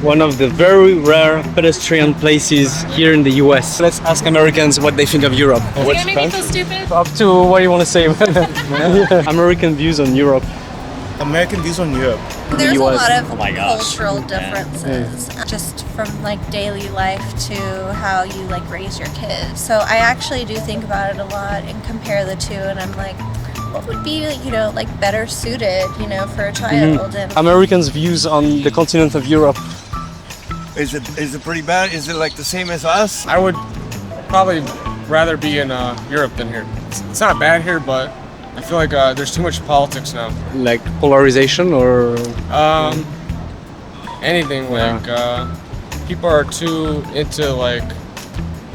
One of the very rare pedestrian places here in the US. Let's ask Americans what they think of Europe. Is it gonna make me feel stupid? Up to what you want to say. American views on Europe. American views on Europe. There's a US. lot of Oh my gosh. cultural differences, just from like daily life to how you like raise your kids. So I actually do think about it a lot and compare the two, and I'm like, what would be, like better suited, for a child? And Americans' views on the continent of Europe. Is it pretty bad? Is it like the same as us? I would probably rather be in Europe than here. It's not bad here, but I feel like there's too much politics now. Like polarization or Anything like people are too into like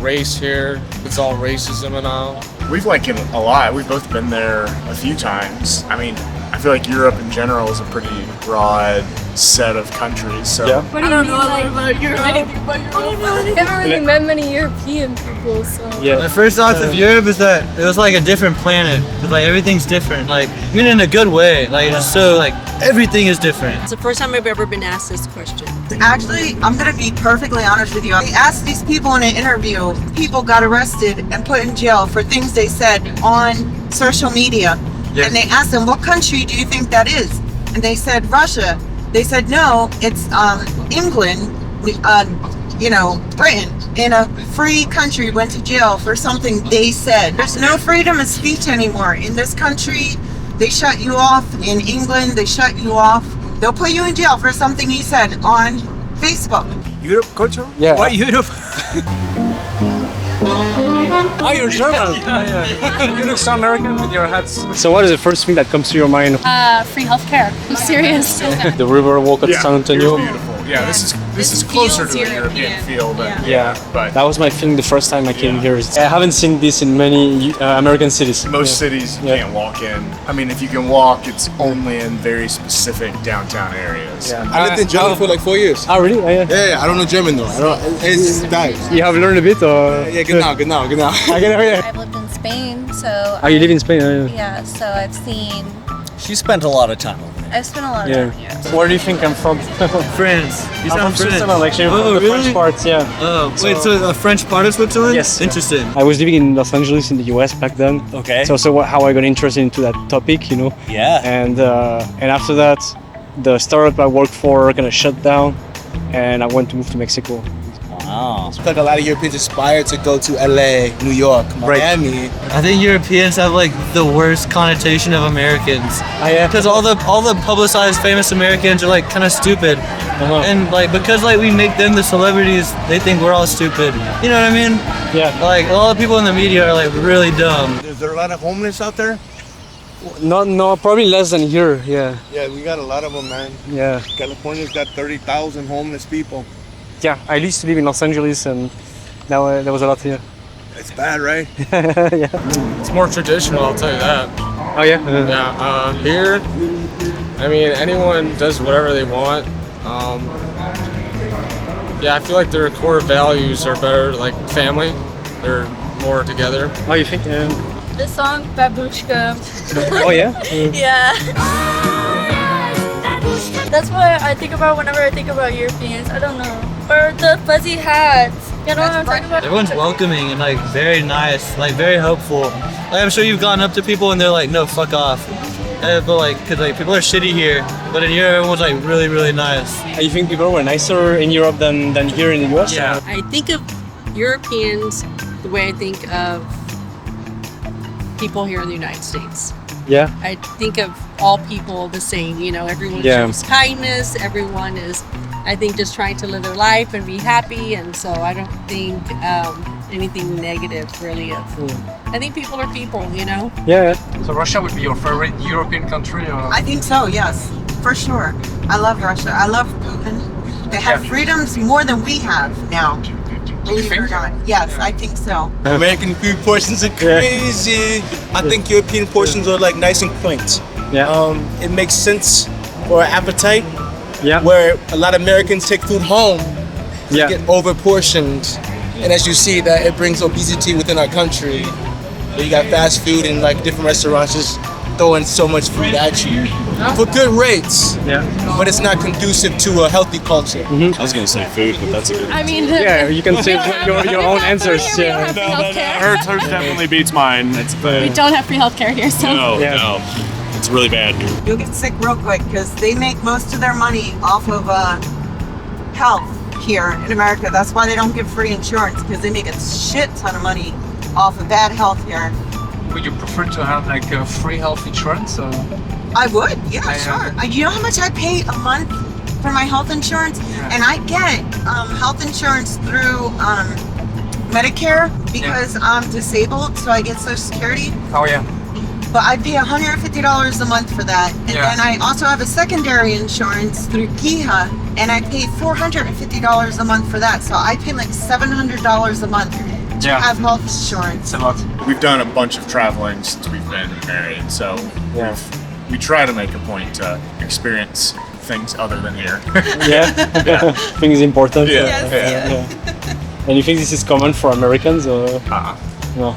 race here. It's all racism and all. We've liked it a lot. We've both been there a few times. I mean, I feel like Europe in general is a pretty broad set of countries. So Yeah. What do you mean, like, I haven't really met many European people, so... yeah. My first thoughts of Europe is that it was like a different planet. It's like everything's different. Like, I mean in a good way. Like it's so like everything is different. It's the first time I've ever been asked this question. Actually, I'm gonna be perfectly honest with you. I asked these people in an interview. People got arrested and put in jail for things they said on social media. Yeah. And they asked them, what country do you think that is? And they said, Russia. They said, no, it's England, Britain, in a free country, went to jail for something they said. There's no freedom of speech anymore. In this country, they shut you off. In England, they shut you off. They'll put you in jail for something you said on Facebook. Europe culture? Yeah. Why Europe? Oh, you're German. You look so American with your hats. So what is the first thing that comes to your mind? Free healthcare. I'm serious. The river walk at San Antonio. It was beautiful. Yeah, this is closer to a European feel than but That was my feeling the first time I came here. I haven't seen this in many American cities. most cities you can't walk in. I mean, if you can walk, it's only in very specific downtown areas. Yeah. I lived in Germany for like 4 years. Oh, really? Yeah, I don't know German though. I don't. It's dives. You have learned a bit, or? Yeah, genau. I've lived in Spain, so Oh, you live in Spain? yeah, so I've seen. She spent a lot of time over I've spent a lot of time here. Where do you think I'm from? France. You I'm sound from French. Switzerland, actually. Oh, From the really? French parts, yeah. Oh, wait, so a French part of Switzerland? Yes. Interesting. I was living in Los Angeles in the US back then. Okay. So how I got interested into that topic, Yeah. And after that, the startup I worked for kind of shut down, and I went to move to Mexico. Wow. I feel like a lot of Europeans aspire to go to LA, New York, Miami. I think Europeans have like the worst connotation of Americans. Oh, yeah. Because all the publicized famous Americans are like kind of stupid, and like because like we make them the celebrities, they think we're all stupid. You know what I mean? Yeah. Like all the people in the media are like really dumb. Is there a lot of homeless out there? No, probably less than here. Yeah. Yeah, we got a lot of them, man. Yeah. California's got 30,000 homeless people. Yeah. I used to live in Los Angeles, and now there was a lot here. It's bad, right? Yeah. It's more traditional, I'll tell you that. Oh yeah. Yeah, here, I mean, anyone does whatever they want. Yeah, I feel like their core values are better, like family. They're more together. Oh, you think? The song Babushka. Oh yeah. Yeah. That's what I think about whenever I think about Europeans. I don't know. Or the fuzzy hats. You know what I'm talking about? Everyone's welcoming and like very nice, like very helpful. Like I'm sure you've gone up to people and they're like, no, fuck off. But like, cause like people are shitty here, but in Europe everyone's like really, really nice. You think people were nicer in Europe than here in the US? Yeah. I think of Europeans the way I think of people here in the United States. Yeah. I think of all people the same, everyone shows kindness, everyone is, I think, just trying to live their life and be happy, and so I don't think anything negative really of. I think people are people, Yeah. So Russia would be your favorite European country? Or? I think so, yes, for sure. I love Russia. I love Putin. They have freedoms more than we have now. Believe it or not. Yes, I think so. American food portions are crazy. I think European portions are like nice and quaint. Yeah. It makes sense for our appetite. Yeah. Where a lot of Americans take food home, Yeah. get over portioned, and as you see, that it brings obesity within our country. You got fast food and like different restaurants just throwing so much food at you for good rates. Yeah. But it's not conducive to a healthy culture. Mm-hmm. I was gonna say food, but that's a good. I mean, Yeah, you can say your own answers. We don't Yeah. have free healthcare. Hers definitely beats mine. It's We don't have free healthcare here, so. no, it's really bad. You'll get sick real quick because they make most of their money off of health here in America. That's why they don't give free insurance, because they make a shit ton of money off of bad health here. Would you prefer to have like a free health insurance or? I would, yeah, I, sure. You know how much I pay a month for my health insurance? And I get health insurance through Medicare because I'm disabled, so I get Social Security. Oh yeah. But I pay $150 a month for that. And Yeah. then I also have a secondary insurance through GIHA, and I pay $450 a month for that. So I pay like $700 a month to Yeah. have health insurance. It's a lot. We've done a bunch of traveling since we've been married, so we try to make a point to experience things other than here. Yeah. Think it's important. Yeah. And you think this is common for Americans or? No.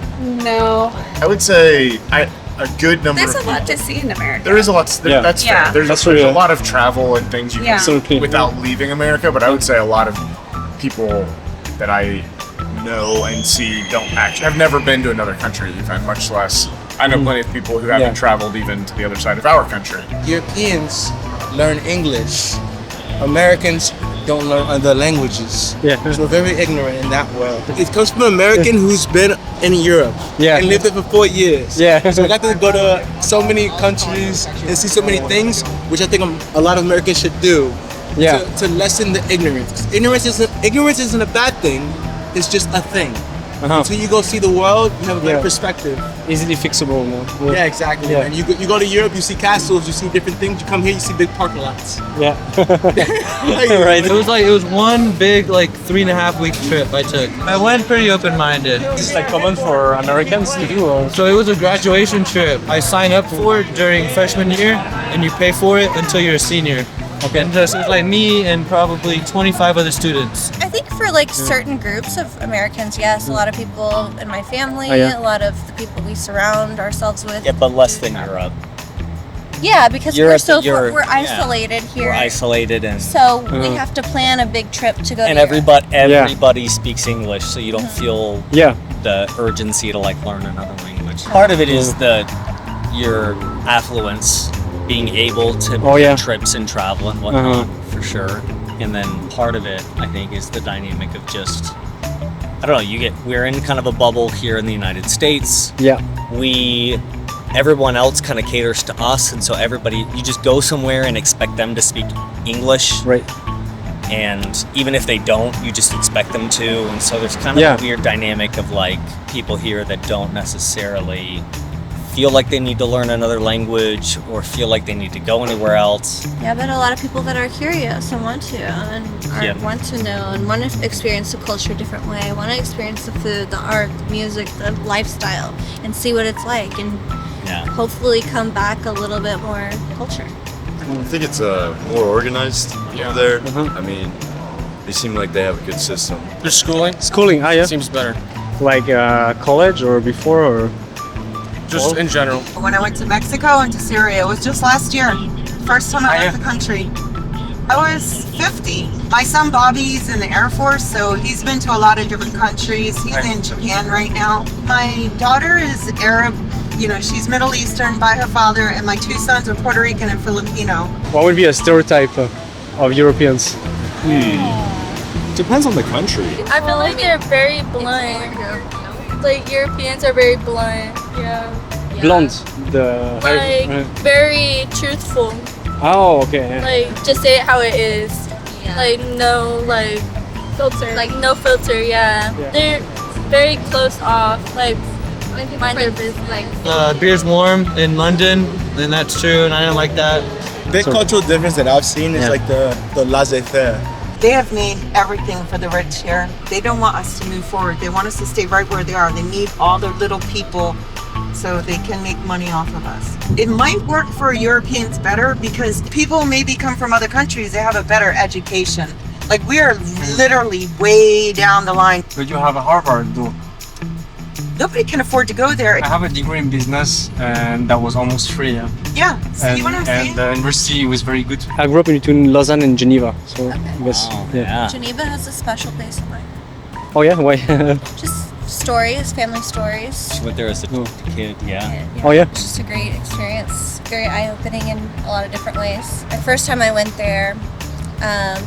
No. I would say a good number There's of a lot people. to see in America. There is a lot. Yeah. That's Yeah. fair. There's, That's there's true, a yeah. lot of travel and things you Yeah. can Absolutely. see without leaving America, but I would say a lot of people that I know and see don't actually have never been to another country even, much less. I know plenty of people who haven't Yeah. traveled even to the other side of our country. Europeans learn English. Americans don't learn other languages. Yeah. So we're very ignorant in that world. It comes from an American who's been in Europe Yeah. and lived there for 4 years. Yeah. So I got to go to so many countries and see so many things, which I think a lot of Americans should do. Yeah. To lessen the ignorance. 'Cause ignorance isn't a bad thing. It's just a thing. Uh-huh. Until you go see the world, you have a better Yeah. perspective. Easily fixable. No? Yeah, exactly. Yeah. And you go to Europe, you see castles, you see different things. You come here, you see big parking lots. Yeah. Right. It was one big like 3.5 week trip I took. I went pretty open minded. This is like common for Americans to do. Or? So it was a graduation trip. I signed up for it during freshman year, and you pay for it until you're a senior. Okay. And so it was like me and probably 25 other students. I think for like certain groups of Americans, yes, a lot of people in my family, Oh, yeah. a lot of the people we surround ourselves with. Yeah, but less than Europe. Yeah, because Europe, we're yeah. isolated here. We're isolated and So we have to plan a big trip to go and to everybody speaks English, so you don't feel Yeah. the urgency to like learn another language. Part of it is your affluence, being able to Oh, yeah. trips and travel and whatnot for sure. And then part of it, I think, is the dynamic of just I don't know. We're in kind of a bubble here in the United States. Yeah. Everyone else kind of caters to us, and so you just go somewhere and expect them to speak English. Right. And even if they don't, you just expect them to. And so there's kind of a weird dynamic of like people here that don't necessarily feel like they need to learn another language or feel like they need to go anywhere else. Yeah, but a lot of people that are curious and want to want to know and want to experience the culture a different way, want to experience the food, the art, the music, the lifestyle, and see what it's like, and hopefully come back a little bit more culture. I think it's more organized over there. I mean, they seem like they have a good system. Their schooling? Schooling, yeah. Seems better. Like college or before or? Just in general. When I went to Mexico and to Syria, it was just last year. First time I left the country. I was 50. My son Bobby's in the Air Force, so he's been to a lot of different countries. He's in Japan right now. My daughter is Arab, she's Middle Eastern by her father, and my 2 sons are Puerto Rican and Filipino. What would be a stereotype of Europeans? Depends on the country. I feel like they're very blunt. Like Europeans are very blunt. Yeah. Blonde. Like very truthful. Oh, okay. Like just say it how it is. Like no filter. Like no filter. Yeah. They're very close off. Like mind their business. Like Beer's warm in London, and that's true, and I don't like that. Big cultural difference that I've seen is like the laissez-faire. They have made everything for the rich here. They don't want us to move forward. They want us to stay right where they are. They need all their little people so they can make money off of us. It might work for Europeans better because people maybe come from other countries. They have a better education. Like we are literally way down the line. But you have a Harvard though. Nobody can afford to go there. I have a degree in business, and that was almost free. Yeah. Yeah, see what I'm saying? And the university was very good. I grew up in between Lausanne and Geneva, so I guess. Yeah. Geneva has a special place in my heart. Oh yeah, why? Just stories, family stories. She went there as a kid, yeah. Oh yeah. It's just a great experience, very eye-opening in a lot of different ways. The first time I went there,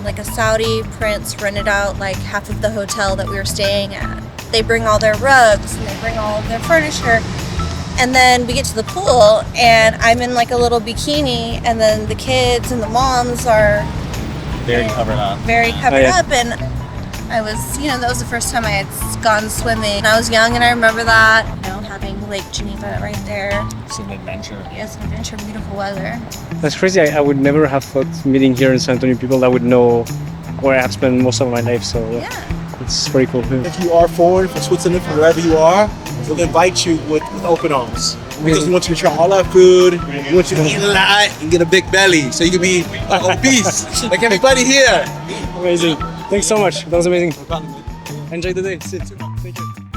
like a Saudi prince rented out like half of the hotel that we were staying at. They bring all their rugs and they bring all of their furniture. And then we get to the pool and I'm in like a little bikini and then the kids and the moms are Very covered up. very covered up, and I was, that was the first time I had gone swimming. I was young and I remember that, having Lake Geneva right there. It's an adventure. Yes, an adventure, beautiful weather. That's crazy. I would never have thought meeting here in San Antonio people that would know where I have spent most of my life. So it's very cool. Yeah. If you are foreign from Switzerland, from wherever you are, we'll invite you with open arms. Because we want you to try all our food. We want you to eat a lot and get a big belly so you can be like obese, like everybody here. Amazing. Thanks so much. That was amazing. Enjoy the day. See you. Thank you.